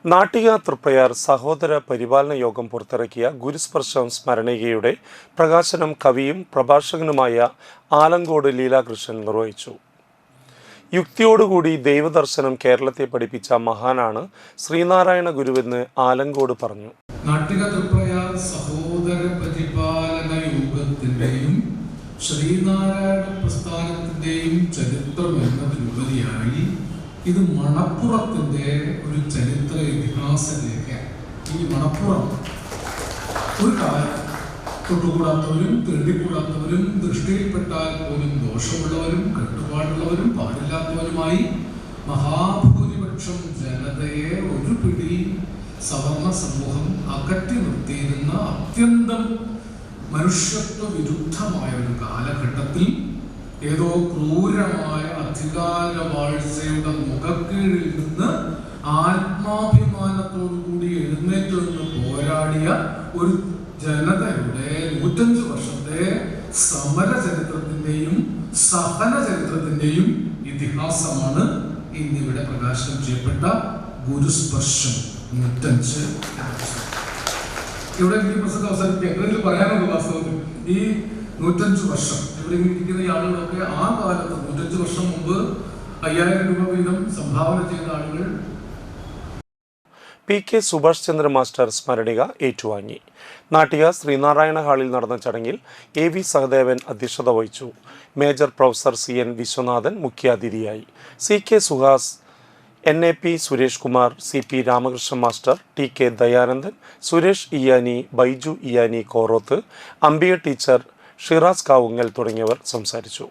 നാട്ടിക തൃപ്രയാർ സഹോദര പരിപാലന യോഗം പുറത്തിറക്കിയ ഗുരുസ്പർശം സ്മരണികയുടെ പ്രകാശനം കവിയും പ്രഭാഷകനുമായ ആലങ്കോട് ലീലാകൃഷ്ണൻ നിർവഹിച്ചു. യുക്തിയോടുകൂടി ദൈവദർശനം കേരളത്തെ പഠിപ്പിച്ച മഹാനാണ് ശ്രീനാരായണ ഗുരുവെന്ന് ആലങ്കോട് പറഞ്ഞു. നാട്ടിക തൃപ്രയാർ സഹോദര പരിപാലന യോഗത്തിന്റെയും ശ്രീനാരായണ പ്രസ്ഥാനത്തിന്റെയും ചരിത്രം എന്നതിലുപരിയായി ഇത് മണപ്പുറത്തിന്റെ ഒരു ചരിത്ര ഇതിഹാസ രേഖയാണ്. ഈ മണപ്പുറം ഒരു കാലം തൊട്ടുകൂടാത്തവരും തേടിക്കൂടാത്തവരും ദൃഷ്ടിയിൽപ്പെട്ടാൽ പോലും ദോഷമുള്ളവരും കെട്ടുപാടുള്ളവരും പാടില്ലാത്തവരുമായി മഹാഭൂരിപക്ഷം ജനതയെ ഒരു പിടി സവർണ സമൂഹം അകറ്റി നിർത്തിയിരുന്ന അത്യന്തം മനുഷ്യത്വ വിരുദ്ധമായ ഒരു കാലഘട്ടത്തിൽ ഏതോ ക്രൂരമായ അധികാര വാഴ്ചയുടെ മുഖക്കീഴിൽ നിന്ന് ആത്മാഭിമാനത്തോടുകൂടി എഴുന്നേറ്റ് നിന്ന് പോരാടിയ ഒരു ജനതയുടെ 105 വർഷത്തെ സമര ചരിത്രത്തിന്റെയും സഹന ചരിത്രത്തിന്റെയും ഇതിഹാസമാണ് ഇന്നിവിടെ പ്രകാശനം ചെയ്യപ്പെട്ട ഗുരുസ്പർശം 105. ഇവിടെ ഈ പ്രസംഗം അവസാനിപ്പിക്കുക പറയാനുള്ള വാസ്തവത്തിൽ ഈ 105 വർഷം ഇവിടെ ഇരിക്കുന്ന ആളുകളൊക്കെ ആ കാലത്ത് 105 വർഷം മുമ്പ് 5000 രൂപ വീതം സംഭാവന ചെയ്ത ആളുകൾ. P K Subhash Chandra master സ്മരണിക ഏറ്റുവാങ്ങി. നാട്ടിക ശ്രീനാരായണ ഹാളിൽ നടന്ന ചടങ്ങിൽ എ വി സഹദേവൻ അധ്യക്ഷത വഹിച്ചു. Major professor C N Viswanathan മുഖ്യാതിഥിയായി. C K Suhas, NAP Suresh Kumar, CP Ramakrishnan master, TK Dayanandan, Suresh Iyani, Baiju Iyani Koroth, Ambika teacher, Shiraz Kavungal തുടങ്ങിയവർ സംസാരിച്ചു.